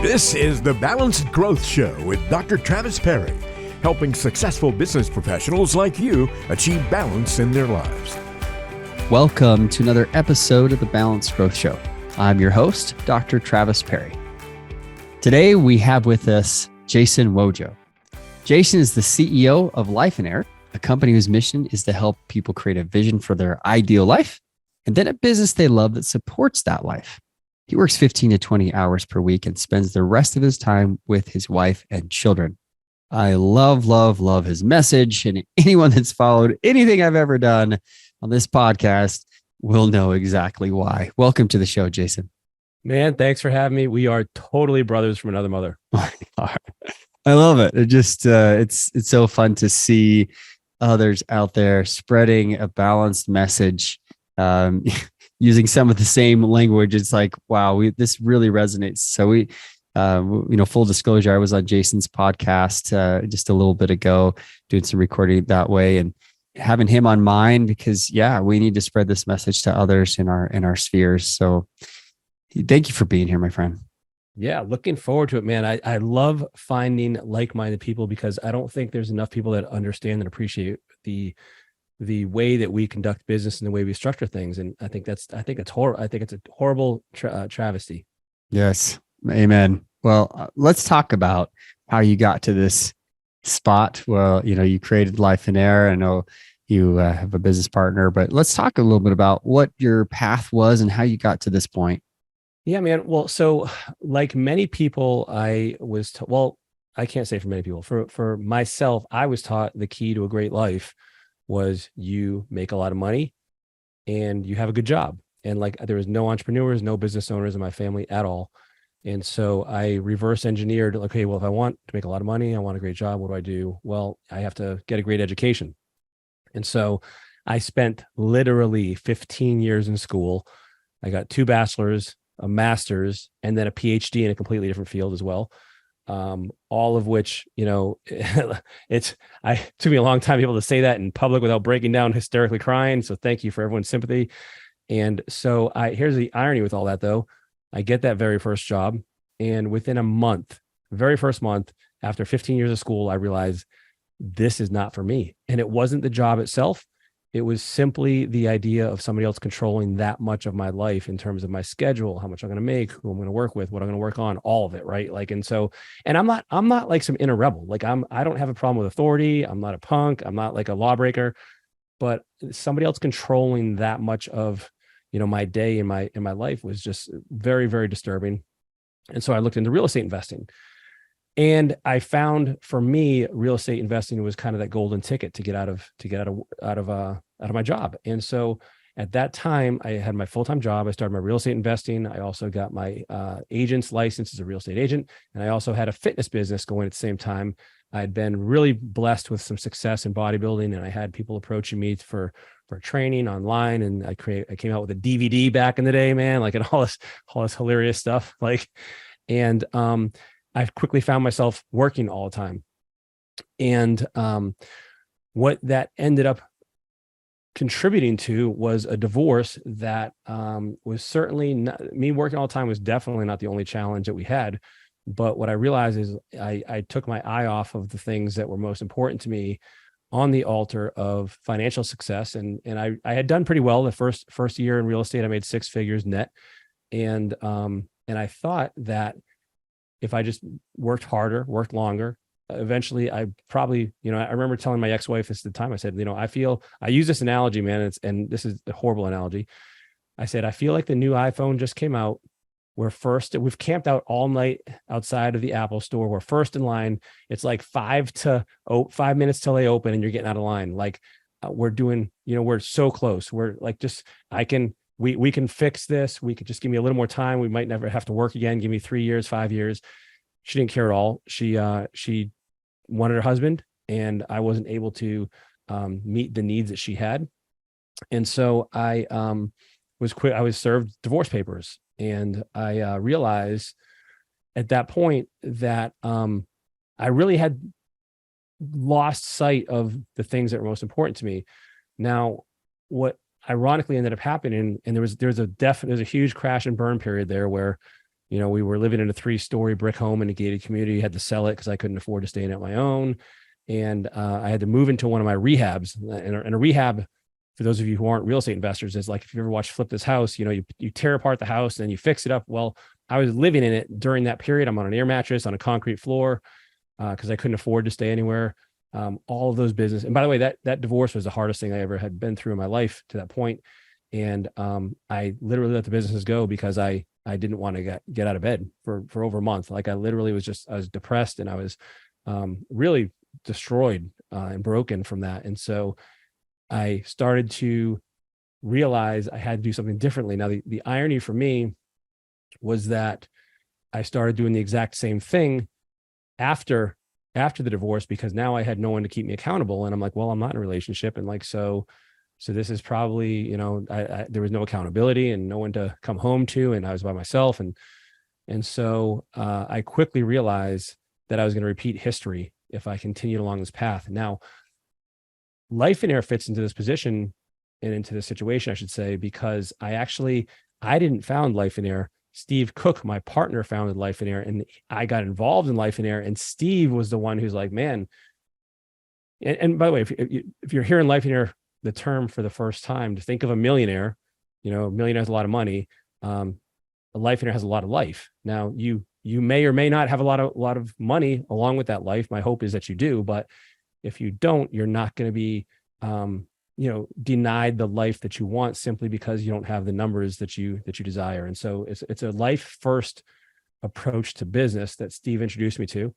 This is the Balanced Growth Show with Dr. Travis Perry, helping successful business professionals like you achieve balance in their lives. Welcome to another episode of the Balanced Growth Show. I'm your host, Dr. Travis Perry. Today, we have with us Jason Wojo. Jason is the CEO of Lifeonaire, a company whose mission is to help people create a vision for their ideal life and then a business they love that supports that life. He works 15 to 20 hours per week and spends the rest of his time with his wife and children. I love his message, and anyone that's followed anything I've ever done on this podcast will know exactly why. Welcome to the show, Jason. Man, thanks for having me. We are totally brothers from another mother. I love it. It just it's so fun to see others out there spreading a balanced message, using some of the same language. It's like, wow, this really resonates. So full disclosure, I was on Jason's podcast just a little bit ago, doing some recording that way, and having him on mine because, we need to spread this message to others in our spheres. So thank you for being here, my friend. Yeah, looking forward to it, man. I love finding like-minded people because I don't think there's enough people that understand and appreciate the way that we conduct business and the way we structure things. And I think it's horrible. I think it's a horrible travesty. Yes. Amen. Well, let's talk about how you got to this spot. Well, you created Lifeonaire. I know you have a business partner, but let's talk a little bit about what your path was and how you got to this point. Yeah, man. Well, so like many people, I can't say for many people. For myself, I was taught the key to a great life was you make a lot of money and you have a good job. And like there was no entrepreneurs, no business owners in my family at all. And so I reverse engineered, okay, well, if I want to make a lot of money, I want a great job, what do I do? Well, I have to get a great education. And so I spent literally 15 years in school. I got 2 bachelors, a master's, and then a PhD in a completely different field as well. All of which, it took me a long time to be able to say that in public without breaking down hysterically crying. So thank you for everyone's sympathy. And so here's the irony with all that though. I get that very first job, and within a month, very first month after 15 years of school, I realized this is not for me. And it wasn't the job itself. It was simply the idea of somebody else controlling that much of my life in terms of my schedule, how much I'm going to make, who I'm going to work with, what I'm going to work on, all of it. Right. And I'm not like some inner rebel. Like I don't have a problem with authority. I'm not a punk. I'm not like a lawbreaker, but somebody else controlling that much of, my day in my life was just very, very disturbing. And so I looked into real estate investing. And I found for me, real estate investing was kind of that golden ticket to get out of my job. And so at that time, I had my full-time job. I started my real estate investing. I also got my agent's license as a real estate agent. And I also had a fitness business going at the same time. I'd been really blessed with some success in bodybuilding, and I had people approaching me for training online. And I came out with a DVD back in the day, man, like, and all this hilarious stuff. I quickly found myself working all the time. And what that ended up contributing to was a divorce that was certainly not, me working all the time was definitely not the only challenge that we had. But what I realized is I took my eye off of the things that were most important to me on the altar of financial success. And I had done pretty well the first year in real estate. I made 6 figures net. And I thought that if I just worked harder, worked longer, eventually I probably, I remember telling my ex-wife at the time, I said, I use this analogy, man, and this is a horrible analogy. I said, I feel like the new iPhone just came out. We've camped out all night outside of the Apple store. We're first in line. It's like 5 minutes till they open and you're getting out of line. Like we're doing, we're so close. We're like, we can fix this. We could just give me a little more time. We might never have to work again. Give me 3 years, 5 years. She didn't care at all. She wanted her husband, and I wasn't able to meet the needs that she had. And so I was served divorce papers, and I realized at that point that I really had lost sight of the things that were most important to me. Now, what ironically ended up happening, and there's a huge crash and burn period there where we were living in a 3-story brick home in a gated community. I had to sell it because I couldn't afford to stay in it on my own. And I had to move into one of my rehabs. And a rehab, for those of you who aren't real estate investors, is like, if you ever watch Flip This House, you tear apart the house and you fix it up. Well, I was living in it during that period. I'm on an air mattress on a concrete floor because I couldn't afford to stay anywhere. All of those business. And by the way, that divorce was the hardest thing I ever had been through in my life to that point. And I literally let the businesses go because I didn't want to get out of bed for over a month. Like I literally I was depressed and I was really destroyed and broken from that. And so I started to realize I had to do something differently. Now, the irony for me was that I started doing the exact same thing after the divorce, because now I had no one to keep me accountable. And I'm like, well, I'm not in a relationship. And like, so this is probably, there was no accountability and no one to come home to. And I was by myself. And so I quickly realized that I was going to repeat history if I continued along this path. Now, Lifeonaire fits into this position and into this situation, I should say, because I didn't found Lifeonaire. Steve Cook, my partner, founded Lifeonaire, and I got involved in Lifeonaire. And Steve was the one who's like, man. And by the way, if you're hearing Lifeonaire, the term for the first time, to think of a millionaire, a millionaire has a lot of money. A Lifeonaire has a lot of life. Now, you may or may not have a lot of money along with that life. My hope is that you do, but if you don't, you're not going to be, denied the life that you want simply because you don't have the numbers that you desire. And so it's a life first approach to business that Steve introduced me to.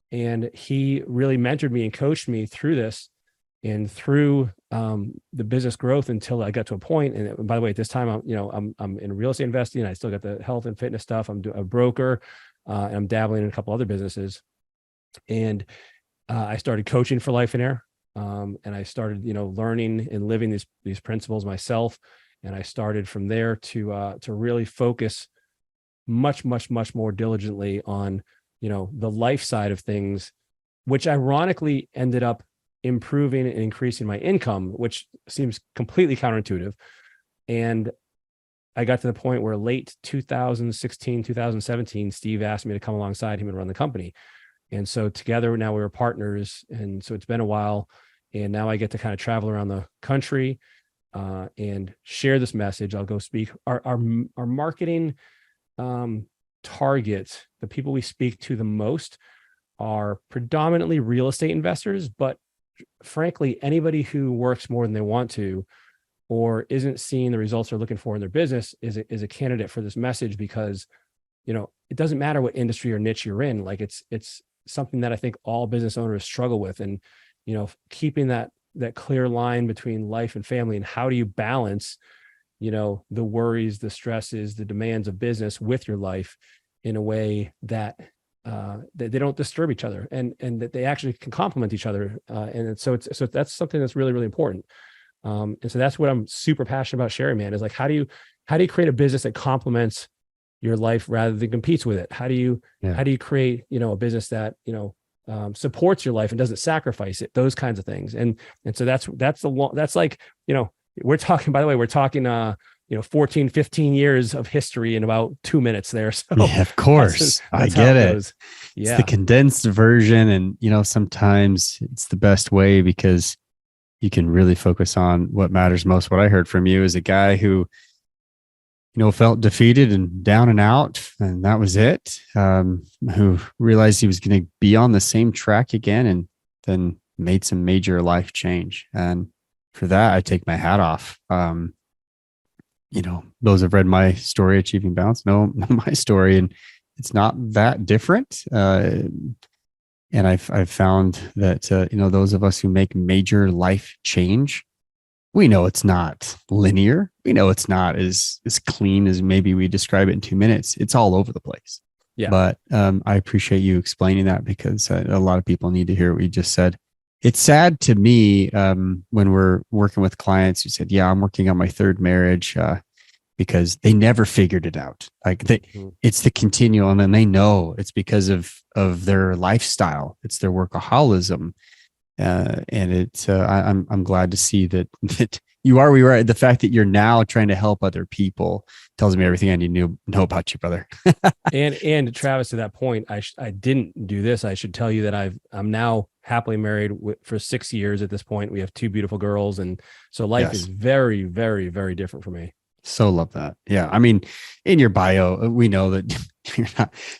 And he really mentored me and coached me through this and through the business growth until I got to a point. And by the way, at this time, I'm in real estate investing. I still got the health and fitness stuff. I'm a broker. And I'm dabbling in a couple other businesses. And I started coaching for Lifeonaire. And I started, learning and living these principles myself. And I started from there to really focus much, much, much more diligently on, the life side of things, which ironically ended up improving and increasing my income, which seems completely counterintuitive. And I got to the point where late 2016, 2017, Steve asked me to come alongside him and run the company. And so together now we were partners. And so it's been a while. And now I get to kind of travel around the country and share this message. I'll go speak. Our marketing targets, the people we speak to the most, are predominantly real estate investors, but frankly, anybody who works more than they want to or isn't seeing the results they're looking for in their business is a candidate for this message, because it doesn't matter what industry or niche you're in. Like it's something that I think all business owners struggle with. And keeping that clear line between life and family, and how do you balance, the worries, the stresses, the demands of business with your life in a way that they don't disturb each other and that they actually can complement each other. And so that's something that's really, really important. And so that's what I'm super passionate about sharing, man, is like, how do you create a business that complements your life rather than competes with it? How do you create, a business that, supports your life and doesn't sacrifice it, those kinds of things. And so that's like, we're talking 14, 15 years of history in about 2 minutes there. So yeah, of course, I get it. Yeah. It's the condensed version. And, sometimes it's the best way because you can really focus on what matters most. What I heard from you is a guy who, felt defeated and down and out, and that was it. Who realized he was going to be on the same track again, and then made some major life change. And for that, I take my hat off. Those have read my story, Achieving Balance, know my story, and it's not that different. And I've found that, those of us who make major life change, we know it's not linear. We know it's not as clean as maybe we describe it in 2 minutes. It's all over the place. Yeah. But I appreciate you explaining that, because a lot of people need to hear what you just said. It's sad to me when we're working with clients who said, yeah, I'm working on my third marriage because they never figured it out. Like it's the continuum, and they know it's because of their lifestyle. It's their workaholism. And it's I'm glad to see that You are, we were. The fact that you're now trying to help other people tells me everything I need to know about you, brother. And Travis, to that point, I didn't do this. I should tell you that I'm now happily married for 6 years at this point. We have 2 beautiful girls, and so life is very, very, very different for me. So love that. Yeah. I mean, in your bio, we know that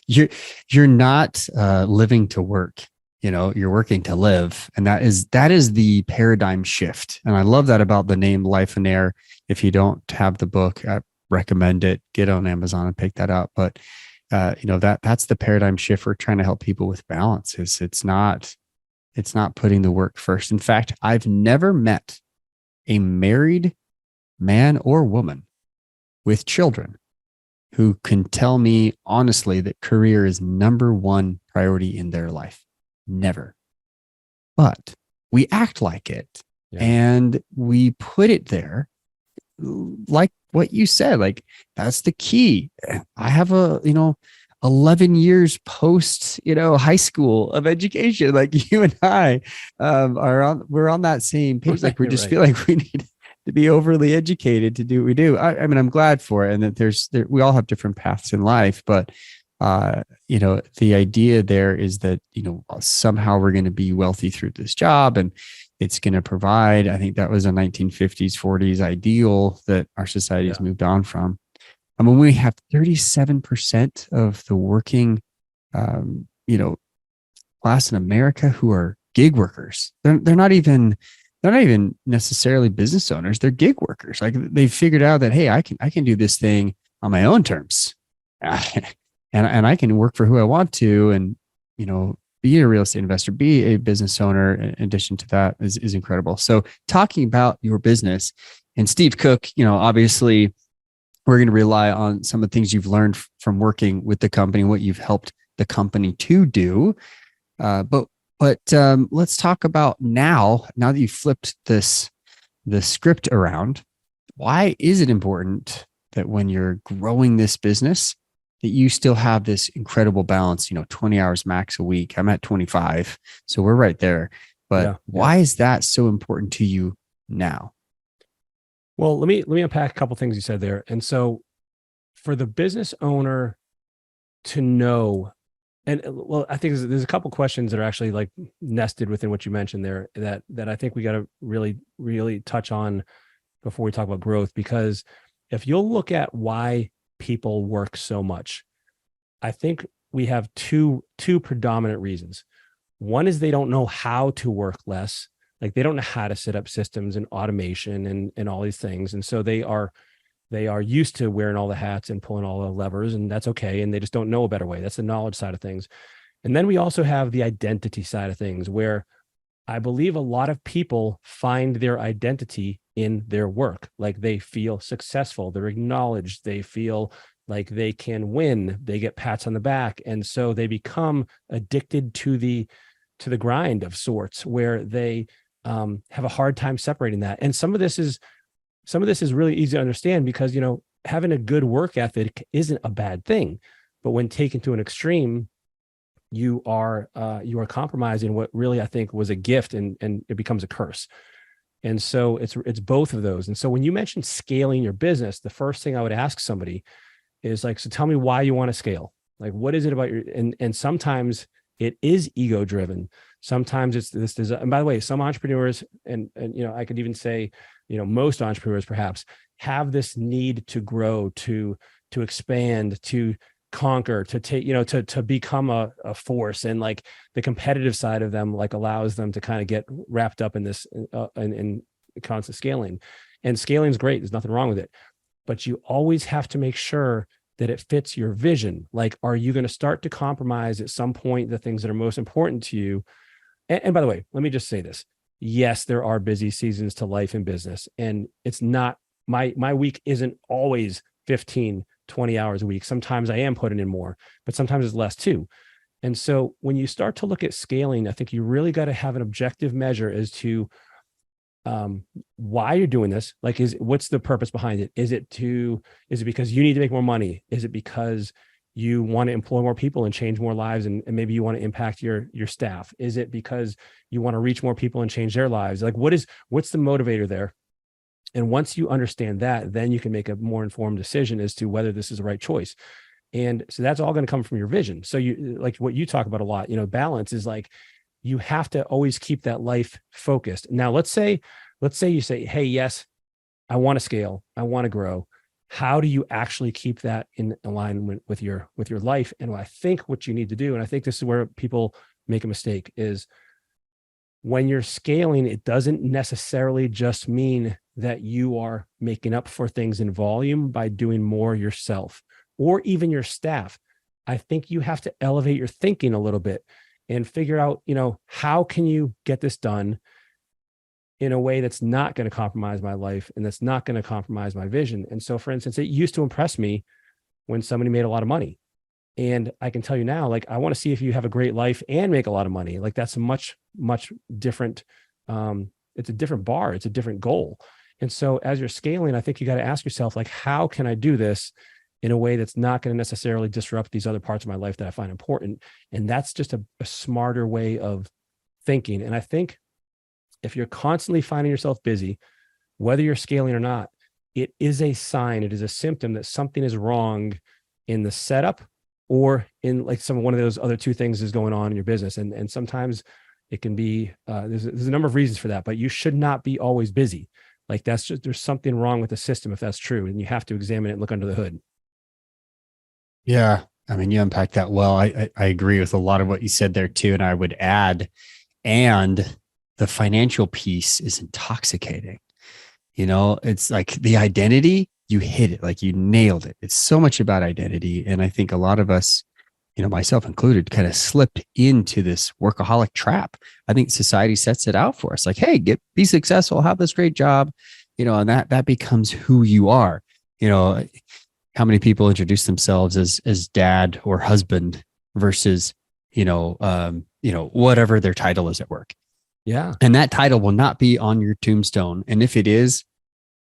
you're not living to work. You're working to live. And that is the paradigm shift. And I love that about the name Lifeonaire. If you don't have the book, I recommend it. Get on Amazon and pick that up. But that's the paradigm shift we're trying to help people with balance. It's not putting the work first. In fact, I've never met a married man or woman with children who can tell me honestly that career is number one priority in their life. Never. But we act like it, and we put it there, like what you said, like that's the key. I have 11 years post, high school of education. Like you and I we're on that same page. Like we just feel like we need to be overly educated to do what we do. I mean, I'm glad for it. And that we all have different paths in life, but the idea there is that, somehow we're going to be wealthy through this job and it's going to provide. I think that was a 1950s, 40s ideal that our society has moved on from. I mean, we have 37% of the working, class in America who are gig workers. They're not even necessarily business owners. They're gig workers. Like they've figured out that, hey, I can do this thing on my own terms. And I can work for who I want to, and, be a real estate investor, be a business owner. In addition to that is incredible. So talking about your business and Steve Cook, obviously we're going to rely on some of the things you've learned from working with the company, what you've helped the company to do. But let's talk about now that you've flipped the script around, why is it important that when you're growing this business, that you still have this incredible balance, 20 hours max a week? I'm at 25, so we're right there. But why is that so important to you now? Well, let me unpack a couple things you said there. And so for the business owner to know, and I think there's a couple questions that are actually like nested within what you mentioned there that I think we got to really, really touch on before we talk about growth. Because if you'll look at why people work so much, I think we have two predominant reasons. One is they don't know how to work less. Like they don't know how to set up systems and automation and all these things. And so they are used to wearing all the hats and pulling all the levers, and that's okay. And they just don't know a better way. That's the knowledge side of things. And then we also have the identity side of things, where I believe a lot of people find their identity in their work. Like they feel successful, they're acknowledged, they feel like they can win, they get pats on the back. And so they become addicted to the grind of sorts, where they have a hard time separating that. And some of this is really easy to understand because, having a good work ethic isn't a bad thing, but when taken to an extreme, you are compromising what really I think was a gift, and it becomes a curse. And so it's both of those. And so when you mention scaling your business, the first thing I would ask somebody is like, so tell me why you want to scale. Like, what is it about your, and sometimes it is ego driven. Sometimes it's this desire. And by the way, some entrepreneurs, and I could even say, most entrepreneurs perhaps have this need to grow, to expand, to conquer, to take, to become a force. And like the competitive side of them, like allows them to kind of get wrapped up in this, in constant scaling. And scaling is great. There's nothing wrong with it, but you always have to make sure that it fits your vision. Like, are you going to start to compromise at some point the things that are most important to you? And by the way, let me just say this. Yes, there are busy seasons to life and business. And it's not, my week isn't always 15, 20 hours a week. Sometimes I am putting in more, but sometimes it's less too. And so when you start to look at scaling, I think you really got to have an objective measure as to why you're doing this. Like, what's the purpose behind it? Is it because you need to make more money? Is it because you want to employ more people and change more lives, and maybe you want to impact your staff? Is it because you want to reach more people and change their lives? Like, what's the motivator there? And once you understand that, then you can make a more informed decision as to whether this is the right choice. And so that's all going to come from your vision. So you, like what you talk about a lot, balance is like, you have to always keep that life focused. Now, let's say you say, hey, yes, I want to scale, I want to grow. How do you actually keep that in alignment with your life? And I think what you need to do, and I think this is where people make a mistake, is when you're scaling, it doesn't necessarily just mean that you are making up for things in volume by doing more yourself or even your staff. I think you have to elevate your thinking a little bit and figure out, how can you get this done in a way that's not going to compromise my life and that's not going to compromise my vision. And so, for instance, it used to impress me when somebody made a lot of money. And I can tell you now, like, I want to see if you have a great life and make a lot of money. Like, that's a much, much different, it's a different bar. It's a different goal. And so as you're scaling, I think you got to ask yourself, like, how can I do this in a way that's not going to necessarily disrupt these other parts of my life that I find important? And that's just a smarter way of thinking. And I think if you're constantly finding yourself busy, whether you're scaling or not, it is a sign, it is a symptom that something is wrong in the setup or in like one of those other two things is going on in your business. And sometimes it can be, there's a number of reasons for that, but you should not be always busy. Like, that's just, there's something wrong with the system if that's true. And you have to examine it and look under the hood. Yeah. I mean, you unpacked that well. I agree with a lot of what you said there too. And I would add, and the financial piece is intoxicating. It's like the identity, you hit it, like you nailed it. It's so much about identity. And I think a lot of us, myself included, kind of slipped into this workaholic trap. I think society sets it out for us. Like, hey, be successful, have this great job, and that becomes who you are. How many people introduce themselves as dad or husband versus, whatever their title is at work. Yeah. And that title will not be on your tombstone. And if it is,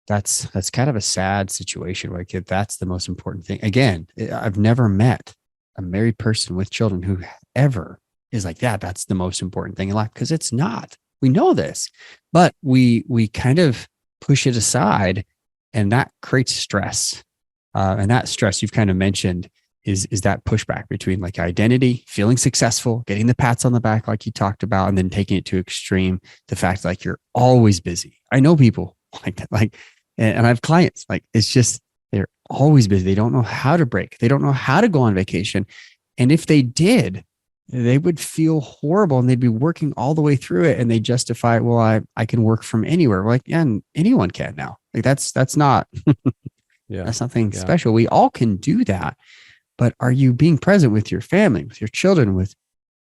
that's kind of a sad situation. Like, if that's the most important thing. Again, I've never met a married person with children who ever is like, that's the most important thing in life, because it's not. We know this, but we kind of push it aside, and that creates stress. And that stress you've kind of mentioned is that pushback between like identity, feeling successful, getting the pats on the back, like you talked about, and then taking it to extreme, the fact like you're always busy. I know people like that, and I have clients, like, it's just, they're always busy. They don't know how to break. They don't know how to go on vacation. And if they did, they would feel horrible, and they'd be working all the way through it. And they justify, well, I can work from anywhere. We're like, yeah, and anyone can now. Like, that's not, that's nothing special. We all can do that. But are you being present with your family, with your children, with,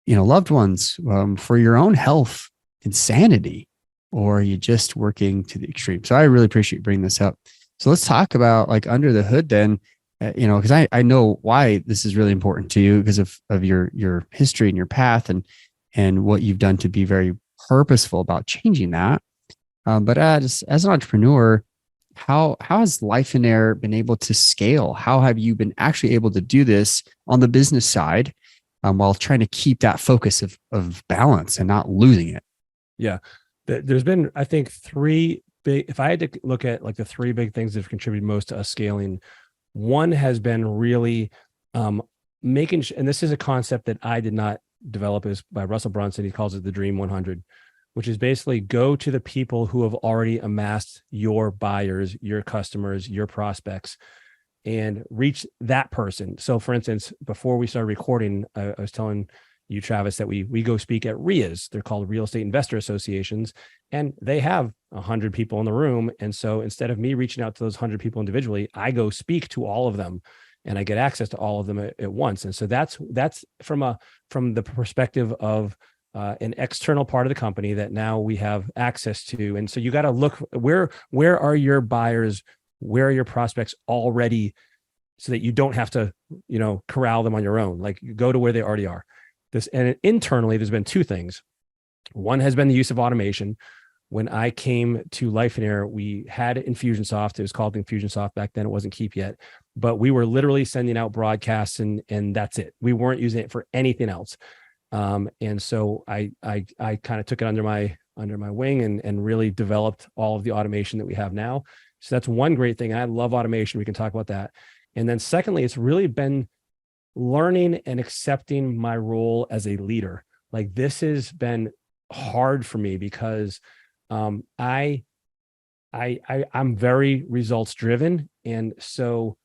loved ones, for your own health and sanity? Or are you just working to the extreme? So I really appreciate you bringing this up. So let's talk about like under the hood then, because I know why this is really important to you because of your history and your path and what you've done to be very purposeful about changing that. But as an entrepreneur, how has Lifeonaire been able to scale? How have you been actually able to do this on the business side while trying to keep that focus of balance and not losing it? Yeah. There's been, I think, if I had to look at like the three big things that have contributed most to us scaling, one has been really making, and this is a concept that I did not develop, is by Russell Brunson. He calls it the Dream 100, which is basically go to the people who have already amassed your buyers, your customers, your prospects, and reach that person. So for instance, before we started recording, I was telling you, Travis, that we go speak at RIAs. They're called Real Estate Investor Associations, and they have 100 people in the room. And so instead of me reaching out to those 100 people individually, I go speak to all of them, and I get access to all of them at once. And so that's from the perspective of an external part of the company that now we have access to. And so you got to look where are your buyers, where are your prospects already, so that you don't have to, corral them on your own. Like, you go to where they already are. And internally, there's been two things. One has been the use of automation. When I came to Lifeonaire, we had Infusionsoft. It was called Infusionsoft back then. It wasn't Keep yet, but we were literally sending out broadcasts and that's it. We weren't using it for anything else. And so I kind of took it under under my wing and really developed all of the automation that we have now. So that's one great thing. I love automation. We can talk about that. And then secondly, it's really been learning and accepting my role as a leader. Like this has been hard for me because I'm very results driven. And so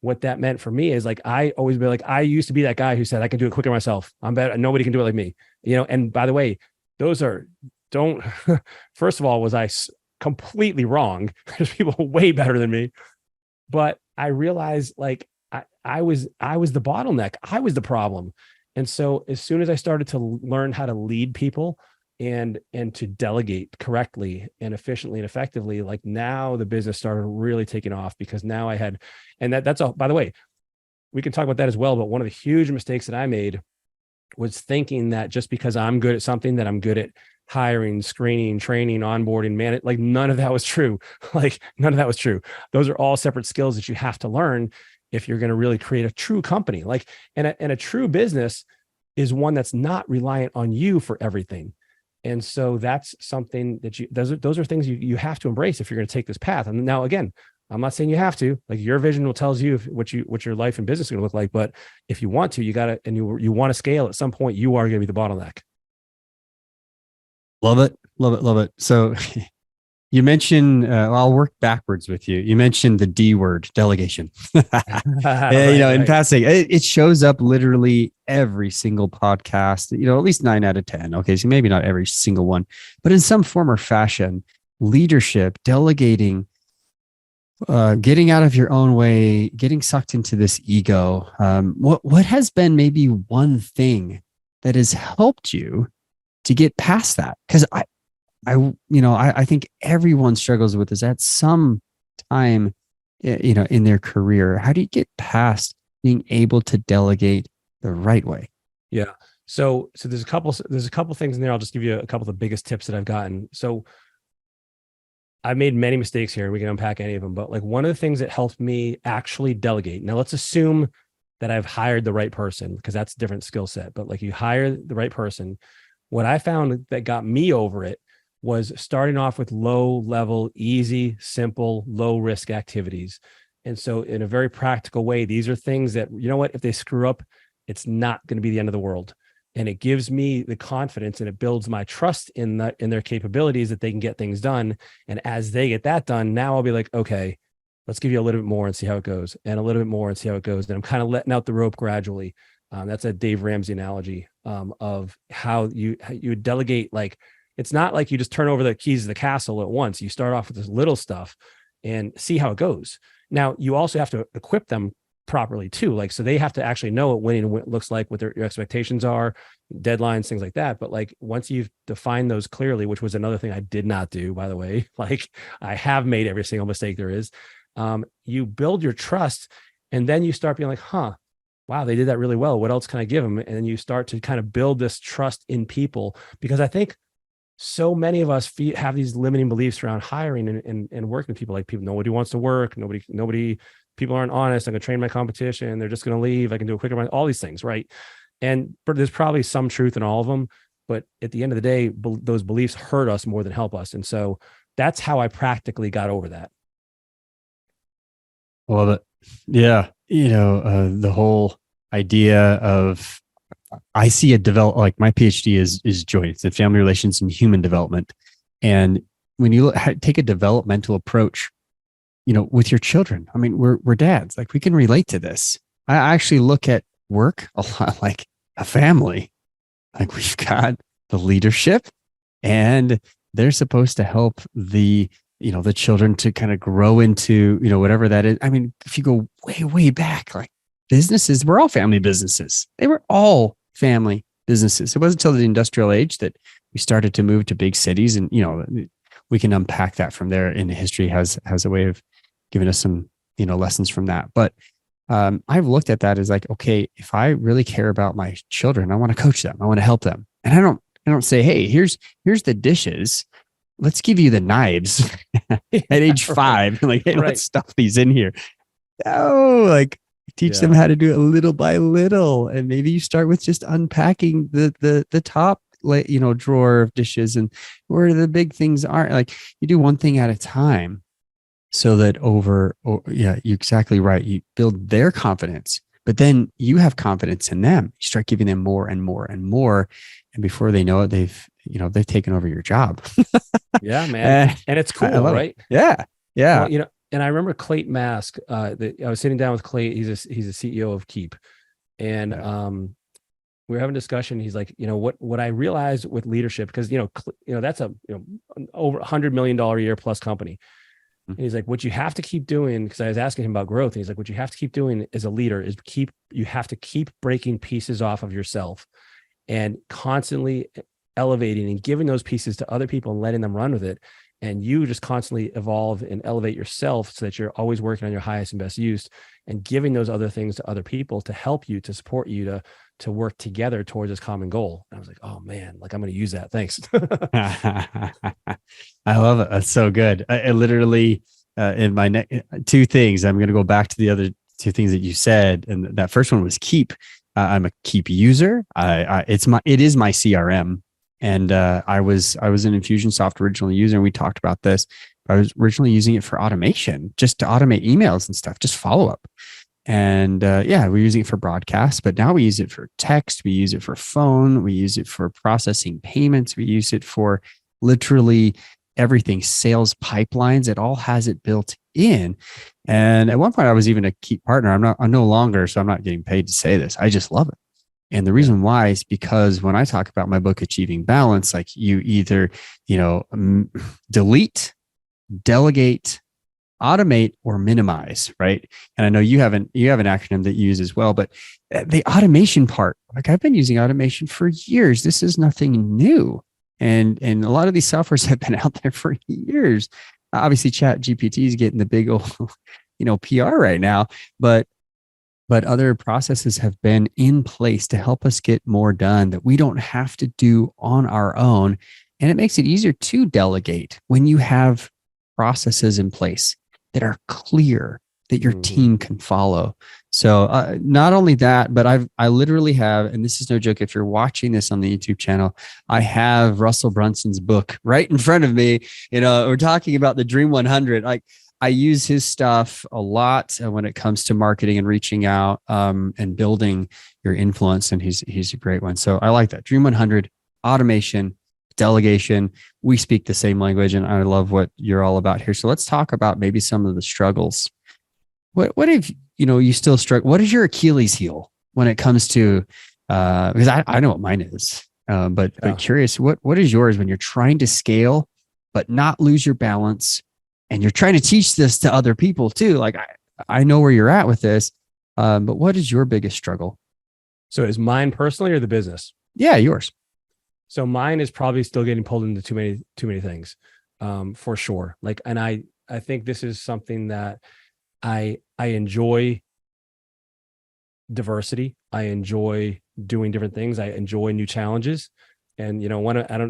what that meant for me is like, I always be like, I used to be that guy who said, I can do it quicker myself. I'm better. Nobody can do it like me, and by the way, first of all, was I completely wrong? There's people way better than me, but I realized like, I was the bottleneck. I was the problem. And so as soon as I started to learn how to lead people and to delegate correctly and efficiently and effectively, like now the business started really taking off because now I had, and that's all, by the way, we can talk about that as well. But one of the huge mistakes that I made was thinking that just because I'm good at something, that I'm good at hiring, screening, training, onboarding, like none of that was true. Like none of that was true. Those are all separate skills that you have to learn if you're going to really create a true company. Like, and a true business is one that's not reliant on you for everything. And so that's something that those are things you have to embrace if you're going to take this path. And now, again, I'm not saying you have to, like your vision will tells you what your life and business is going to look like. But if you want to, you got to, and you want to scale at some point, you are going to be the bottleneck. Love it. Love it. Love it. So you mentioned, I'll work backwards with you. You mentioned the D word, delegation. In passing, it shows up literally every single podcast, at least 9 out of 10. Okay. So maybe not every single one, but in some form or fashion, leadership, delegating, getting out of your own way, getting sucked into this ego. What has been maybe one thing that has helped you to get past that? Because I think everyone struggles with this at some time, in their career. How do you get past being able to delegate the right way? Yeah. So there's a couple things in there. I'll just give you a couple of the biggest tips that I've gotten. So I've made many mistakes here and we can unpack any of them, but like one of the things that helped me actually delegate. Now let's assume that I've hired the right person, because that's a different skill set, but like you hire the right person. What I found that got me over it was starting off with low level, easy, simple, low risk activities. And so in a very practical way, these are things that, if they screw up, it's not going to be the end of the world. And it gives me the confidence and it builds my trust in their capabilities that they can get things done. And as they get that done, now I'll be like, okay, let's give you a little bit more and see how it goes, and a little bit more and see how it goes. And I'm kind of letting out the rope gradually. That's a Dave Ramsey analogy of how you delegate. Like, it's not like you just turn over the keys to the castle at once. You start off with this little stuff and see how it goes. Now, you also have to equip them properly too. Like, so they have to actually know what winning looks like, what your expectations are, deadlines, things like that. But like, once you've defined those clearly, which was another thing I did not do, by the way, like I have made every single mistake there is, you build your trust, and then you start being like, wow, they did that really well. What else can I give them? And then you start to kind of build this trust in people, because I think so many of us have these limiting beliefs around hiring and working with people. Like, nobody wants to work. People aren't honest. I'm going to train my competition. They're just going to leave. I can do a quicker, all these things. Right. But there's probably some truth in all of them. But at the end of the day, those beliefs hurt us more than help us. And so that's how I practically got over that. Love it. Yeah. The whole idea of, I see like my PhD is joint. It's in family relations and human development. And when you take a developmental approach, with your children, I mean, we're dads, like we can relate to this. I actually look at work a lot like a family. Like, we've got the leadership, and they're supposed to help the children to kind of grow into, whatever that is. I mean, if you go way, way back, like businesses, we're all family businesses. They were all family businesses. It wasn't until the industrial age that we started to move to big cities. And, we can unpack that from there. And history has a way of giving us some, lessons from that. But I've looked at that as like, okay, if I really care about my children, I want to coach them. I want to help them. And I don't say, hey, here's the dishes. Let's give you the knives at age 5. Like, hey, let's stuff these in here. Oh, like teach them how to do it little by little. And maybe you start with just unpacking the top, drawer of dishes and where the big things aren't. Like you do one thing at a time so that you're exactly right. You build their confidence, but then you have confidence in them. You start giving them more and more and more. And before they know it, they've taken over your job. Yeah, man. And it's cool, right? It. Yeah. Yeah. Well, and I remember Clayton Mask, I was sitting down with Clay. He's a CEO of Keep. And we were having a discussion. He's like, what I realized with leadership, because, that's a, over $100 million a year plus company. And he's like, what you have to keep doing, because I was asking him about growth. And he's like, what you have to keep doing as a leader is you have to keep breaking pieces off of yourself and constantly elevating and giving those pieces to other people and letting them run with it. And you just constantly evolve and elevate yourself so that you're always working on your highest and best use and giving those other things to other people to help you, to support you, to work together towards this common goal. And I was like, oh man, like I'm going to use that. Thanks. I love it. That's so good. I literally, in my two things, I'm going to go back to the other two things that you said. And that first one was Keep. I'm a Keep user. It is my CRM. And I was an Infusionsoft original user, and we talked about this. I was originally using it for automation, just to automate emails and stuff, just follow up. And we're using it for broadcast, but now we use it for text. We use it for phone. We use it for processing payments. We use it for literally everything, sales pipelines. It all has it built in. And at one point I was even a Keep partner. I'm no longer, so I'm not getting paid to say this. I just love it. And the reason why is because when I talk about my book, Achieving Balance, like you either, delete, delegate, automate, or minimize, right? And I know you have an acronym that you use as well, but the automation part, like I've been using automation for years. This is nothing new. And a lot of these softwares have been out there for years. Obviously, Chat GPT is getting the big old, PR right now, but other processes have been in place to help us get more done that we don't have to do on our own. And it makes it easier to delegate when you have processes in place that are clear, that your team can follow. So not only that, but I literally have, and this is no joke, if you're watching this on the YouTube channel, I have Russell Brunson's book right in front of me. We're talking about the Dream 100. I use his stuff a lot when it comes to marketing and reaching out and building your influence. And he's a great one. So I like that. Dream 100, automation, delegation. We speak the same language, and I love what you're all about here. So let's talk about maybe some of the struggles. What if, you still struggle? What is your Achilles heel when it comes to, because I know what mine is, but curious, what is yours when you're trying to scale, but not lose your balance? And you're trying to teach this to other people too. Like I know where you're at with this, but what is your biggest struggle? So is mine personally or the business? Yeah, yours. So mine is probably still getting pulled into too many things, for sure. And I think this is something that I enjoy diversity. I enjoy doing different things. I enjoy new challenges. And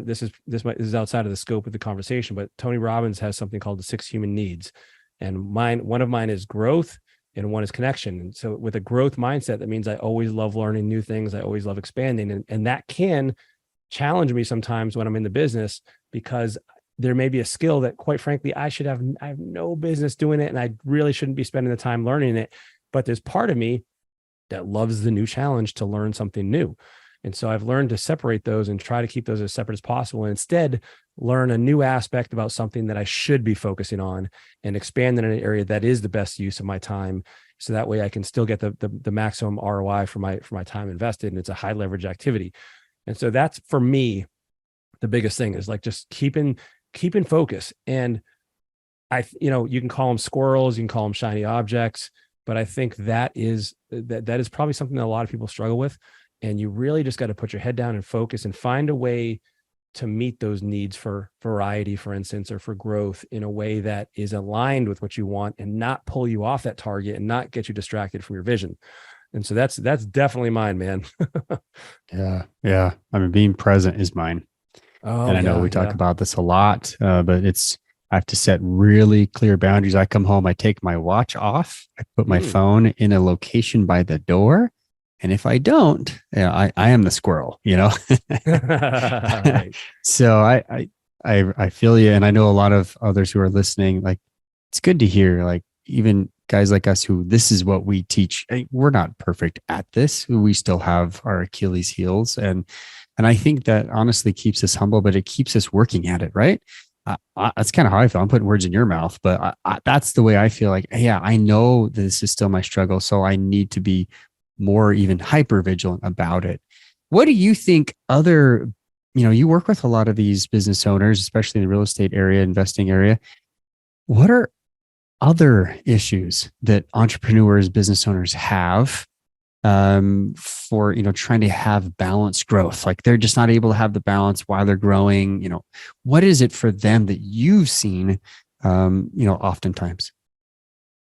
this is outside of the scope of the conversation, but Tony Robbins has something called the 6 human needs. And one of mine is growth and one is connection. And so with a growth mindset, that means I always love learning new things. I always love expanding. And that can challenge me sometimes when I'm in the business, because there may be a skill that, quite frankly, I have no business doing it. And I really shouldn't be spending the time learning it. But there's part of me that loves the new challenge to learn something new. And so I've learned to separate those and try to keep those as separate as possible, and instead learn a new aspect about something that I should be focusing on and expand in an area that is the best use of my time. So that way I can still get the maximum ROI for my time invested. And it's a high leverage activity. And so that's, for me, the biggest thing is just keeping focus. And you can call them squirrels, you can call them shiny objects, but I think that is probably something that a lot of people struggle with. And you really just got to put your head down and focus and find a way to meet those needs for variety, for instance, or for growth in a way that is aligned with what you want and not pull you off that target and not get you distracted from your vision. And so that's definitely mine, man. Yeah. I mean, being present is mine. And I know we talk about this a lot, but I have to set really clear boundaries. I come home, I take my watch off, I put my phone in a location by the door, And if I don't, I am the squirrel, Right. So I feel you. And I know a lot of others who are listening, like, it's good to hear, like, even guys like us who this is what we teach. We're not perfect at this. We still have our Achilles heels. And I think that honestly keeps us humble, but it keeps us working at it. Right. That's kind of how I feel. I'm putting words in your mouth, but that's the way I feel. Like, yeah, I know that this is still my struggle. So I need to be more even hyper vigilant about it. What do you think other, you work with a lot of these business owners, especially in the real estate area, investing area. What are other issues that entrepreneurs, business owners have for, trying to have balanced growth? Like, they're just not able to have the balance while they're growing. What is it for them that you've seen, oftentimes?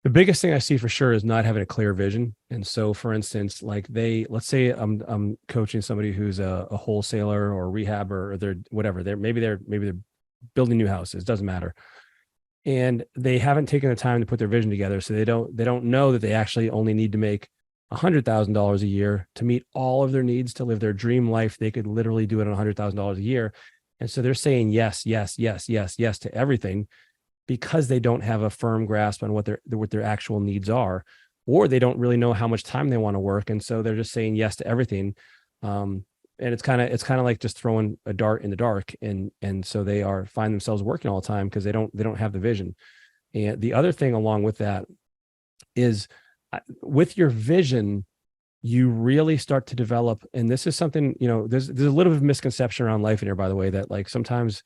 The biggest thing I see for sure is not having a clear vision. And so, for instance, like let's say I'm coaching somebody who's a wholesaler or a rehabber, or they're whatever. Maybe they're building new houses. Doesn't matter. And they haven't taken the time to put their vision together, so they don't know that they actually only need to make $100,000 a year to meet all of their needs to live their dream life. They could literally do it on $100,000 a year, and so they're saying yes, yes, yes, yes, yes to everything, because they don't have a firm grasp on what their actual needs are, or they don't really know how much time they want to work, and so they're just saying yes to everything. And it's kind of like just throwing a dart in the dark, and so they find themselves working all the time because they don't have the vision. And the other thing along with that is, with your vision, you really start to develop, and this is something, there's a little bit of misconception around Lifeonaire, by the way, that like sometimes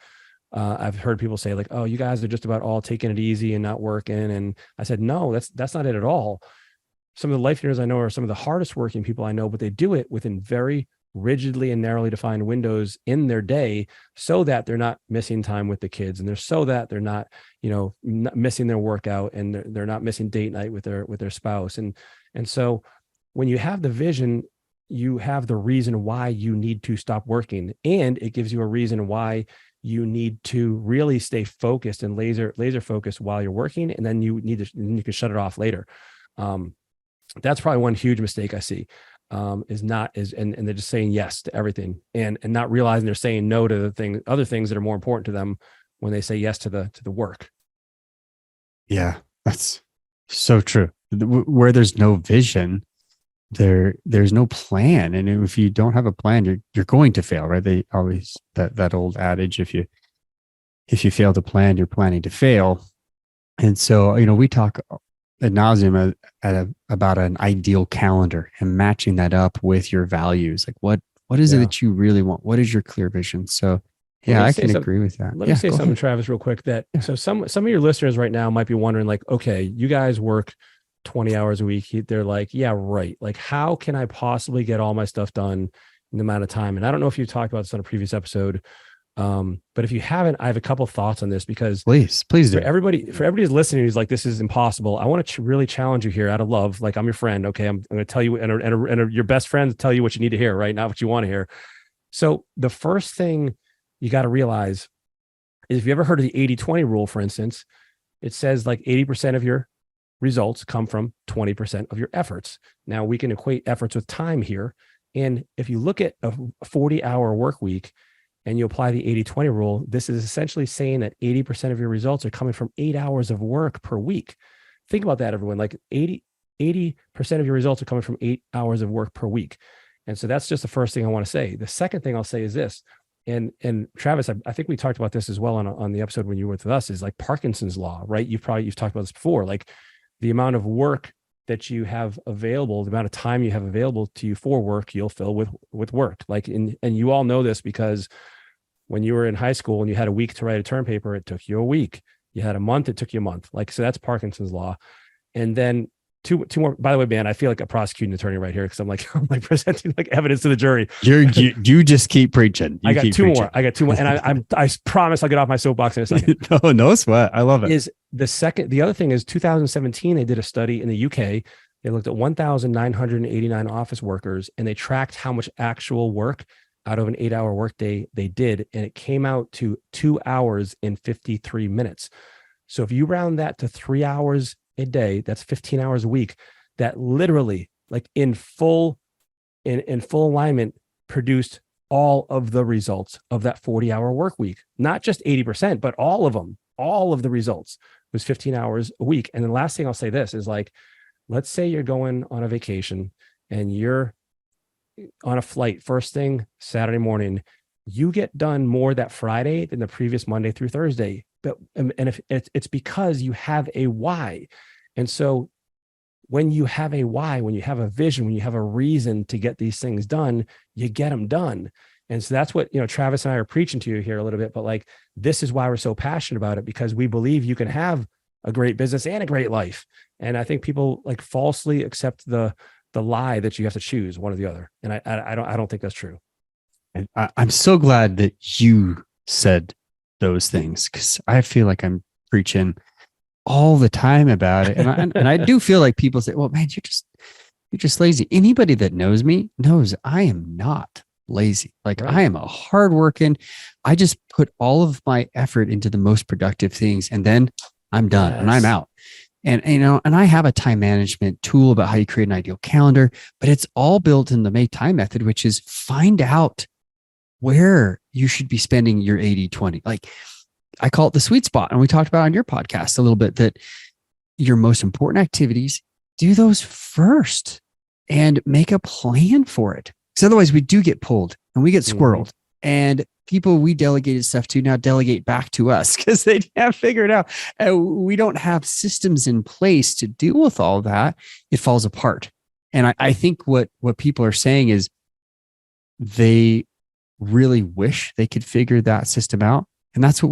I've heard people say like, oh, you guys are just about all taking it easy and not working. And I said, no, that's not it at all. Some of the Lifeonaires I know are some of the hardest working people I know, but they do it within very rigidly and narrowly defined windows in their day, so that they're not missing time with the kids, and so that they're not, not missing their workout, and they're not missing date night with their spouse. And so when you have the vision, you have the reason why you need to stop working, and it gives you a reason why you need to really stay focused and laser focused while you're working, and then you can shut it off later. That's probably one huge mistake I see. And they're just saying yes to everything, and not realizing they're saying no to other things that are more important to them when they say yes to the work. Yeah, that's so true. Where there's no vision, there's no plan, and if you don't have a plan, you're going to fail, right? They always, that old adage, if you fail to plan, you're planning to fail. And so, we talk ad nauseum about an ideal calendar and matching that up with your values. Like, what is it that you really want? What is your clear vision? So yeah, I can agree with that. Let me say something, Travis, real quick. So some of your listeners right now might be wondering, like, okay, you guys work 20 hours a week. They're like, yeah, right. Like, how can I possibly get all my stuff done in the amount of time? And I don't know if you talked about this on a previous episode. But if you haven't, I have a couple thoughts on this, because please do. For everybody who's listening, who's like, this is impossible, I want to really challenge you here out of love. Like, I'm your friend. Okay. I'm going to tell you, and your best friends tell you what you need to hear, right? Not what you want to hear. So the first thing you got to realize is, if you ever heard of the 80-20 rule, for instance, it says like 80% of your results come from 20% of your efforts. Now, we can equate efforts with time here. And if you look at a 40-hour work week and you apply the 80-20 rule, this is essentially saying that 80% of your results are coming from 8 hours of work per week. Think about that, everyone. Like 80% of your results are coming from 8 hours of work per week. And so that's just the first thing I want to say. The second thing I'll say is this, and Travis, I think we talked about this as well on the episode when you were with us, is like Parkinson's law, right? You've talked about this before, like the amount of work that you have available, the amount of time you have available to you for work, you'll fill with work. Like, and you all know this, because when you were in high school and you had a week to write a term paper, it took you a week. You had a month, it took you a month. Like, so that's Parkinson's law. And then two more, by the way, man, I feel like a prosecuting attorney right here, because I'm like presenting like evidence to the jury. You just keep preaching. I got two more. And I promise I'll get off my soapbox in a second. No sweat. I love it. The other thing is 2017, they did a study in the UK. They looked at 1,989 office workers, and they tracked how much actual work out of an 8-hour workday they did. And it came out to 2 hours and 53 minutes. So if you round that to 3 hours a day, that's 15 hours a week. That literally, like in full in full alignment produced all of the results of that 40-hour work week, not just 80%, but all of them, all of the results was 15 hours a week. And the last thing I'll say this is like, let's say you're going on a vacation and you're on a flight first thing Saturday morning, you get done more that Friday than the previous Monday through Thursday. But, and if it's because you have a why. And so when you have a why, when you have a vision, when you have a reason to get these things done, you get them done. And so that's what, Travis and I are preaching to you here a little bit, but like, this is why we're so passionate about it, because we believe you can have a great business and a great life. And I think people like falsely accept the lie that you have to choose one or the other. And I don't think that's true. And I'm so glad that you said those things, because I feel like I'm preaching all the time about it. And I do feel like people say, well, man, you're just lazy. Anybody that knows me knows I am not lazy. Like right. I am a hardworking, I just put all of my effort into the most productive things, and then I'm done and I'm out. And, and I have a time management tool about how you create an ideal calendar, but it's all built in the May time method, which is find out where you should be spending your 80-20. Like I call it the sweet spot. And we talked about on your podcast a little bit that your most important activities, do those first and make a plan for it. Because otherwise we do get pulled and we get squirreled. And people we delegated stuff to now delegate back to us because they have figured out we don't have systems in place to deal with all that. It falls apart. And I think what people are saying is they really wish they could figure that system out. And that's what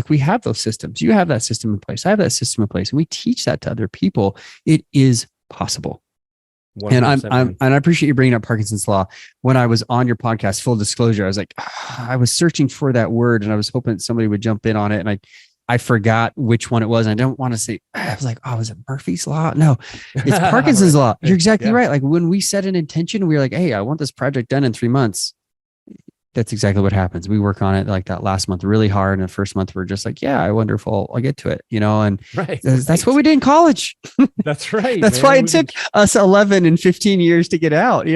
we have those systems. You have that system in place. I have that system in place. And we teach that to other people. It is possible. 100%. And I appreciate you bringing up Parkinson's law. When I was on your podcast, full disclosure, I was like, I was searching for that word and I was hoping somebody would jump in on it. And I forgot which one it was. And I don't want to say, I was like, oh, is it Murphy's law? No, it's Parkinson's law. You're exactly right. Like when we set an intention, we were like, hey, I want this project done in 3 months. That's exactly what happens. We work on it like that last month really hard. And the first month we're just like, yeah, I wonder if I'll get to it, and that's what we did in college. That's right. That's why it took us 11 and 15 years to get out,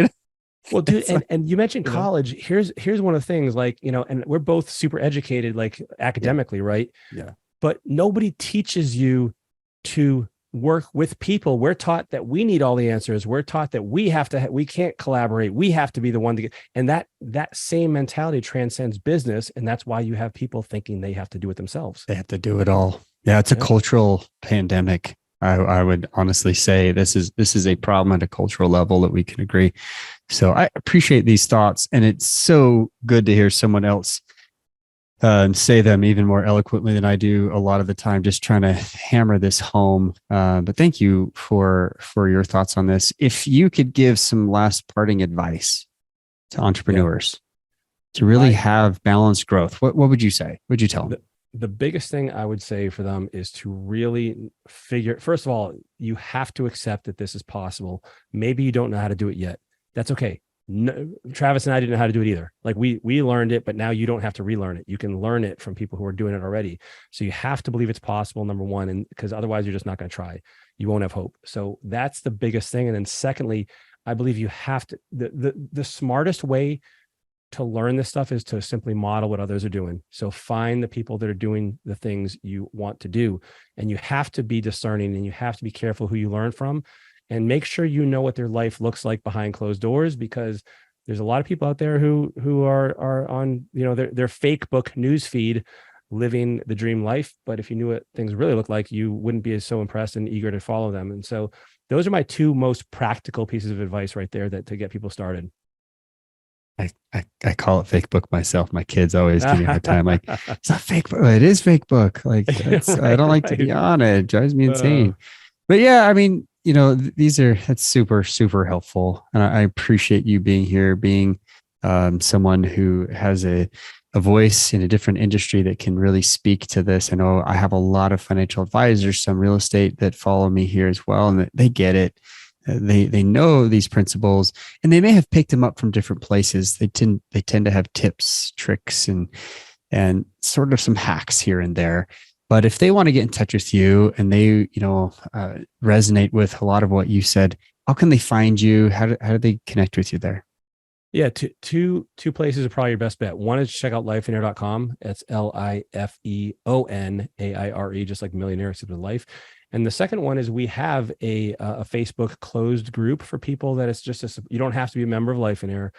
Well, dude, and you mentioned college. Here's one of the things like, and we're both super educated, like academically, right? Yeah. But nobody teaches you to work with people. We're taught that we need all the answers. We're taught that we can't collaborate. We have to be the one to get, and that same mentality transcends business. And that's why you have people thinking they have to do it themselves. They have to do it all. Yeah. It's a cultural pandemic. I would honestly say this is a problem at a cultural level that we can agree. So I appreciate these thoughts, and it's so good to hear someone else say them even more eloquently than I do a lot of the time, just trying to hammer this home. But thank you for your thoughts on this. If you could give some last parting advice to entrepreneurs to really have balanced growth, what would you say? What would you tell them? The biggest thing I would say for them is to really figure, first of all, you have to accept that this is possible. Maybe you don't know how to do it yet. That's okay. No, Travis and I didn't know how to do it either. Like we learned it, but now you don't have to relearn it. You can learn it from people who are doing it already. So you have to believe it's possible, number one, and because otherwise you're just not going to try. You won't have hope. So that's the biggest thing. And then secondly, I believe you have to, the smartest way to learn this stuff is to simply model what others are doing. So find the people that are doing the things you want to do. And you have to be discerning, and you have to be careful who you learn from. And make sure you know what their life looks like behind closed doors, because there's a lot of people out there who are on their fake book news feed living the dream life. But if you knew what things really look like, you wouldn't be so impressed and eager to follow them. And so those are my two most practical pieces of advice right there to get people started. I call it fake book myself. My kids always give me a hard time. Like, it's not fake book. It is fake book. Like I don't like to be on it. It drives me insane. But yeah, I mean, that's super, super helpful. And I appreciate you being here, being someone who has a voice in a different industry that can really speak to this. I know I have a lot of financial advisors, some real estate that follow me here as well, and they get it. They know these principles, and they may have picked them up from different places. They tend to have tips, tricks, and sort of some hacks here and there. But if they want to get in touch with you and they, resonate with a lot of what you said, how can they find you? How do they connect with you there? Yeah, two places are probably your best bet. One is check out lifeonaire.com. That's LIFEONAIRE, just like millionaire except with life. And the second one is we have a Facebook closed group for people that it's just you don't have to be a member of Lifeonaire.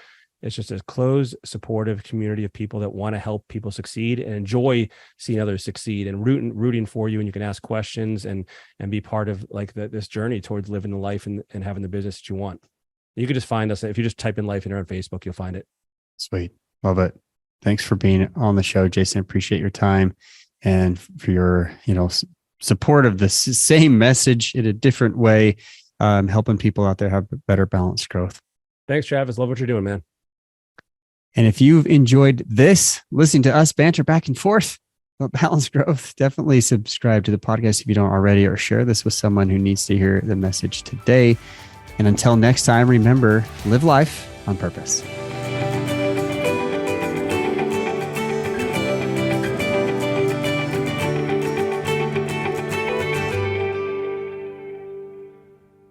It's just a closed, supportive community of people that want to help people succeed and enjoy seeing others succeed and rooting for you. And you can ask questions and be part of like this journey towards living the life and having the business that you want. You can just find us. If you just type in Lifeonaire on Facebook, you'll find it. Sweet. Love it. Thanks for being on the show, Jason. Appreciate your time and for your, support of the same message in a different way, helping people out there have better balanced growth. Thanks, Travis. Love what you're doing, man. And if you've enjoyed this, listening to us banter back and forth about balanced growth, definitely subscribe to the podcast if you don't already, or share this with someone who needs to hear the message today. And until next time, remember, live life on purpose.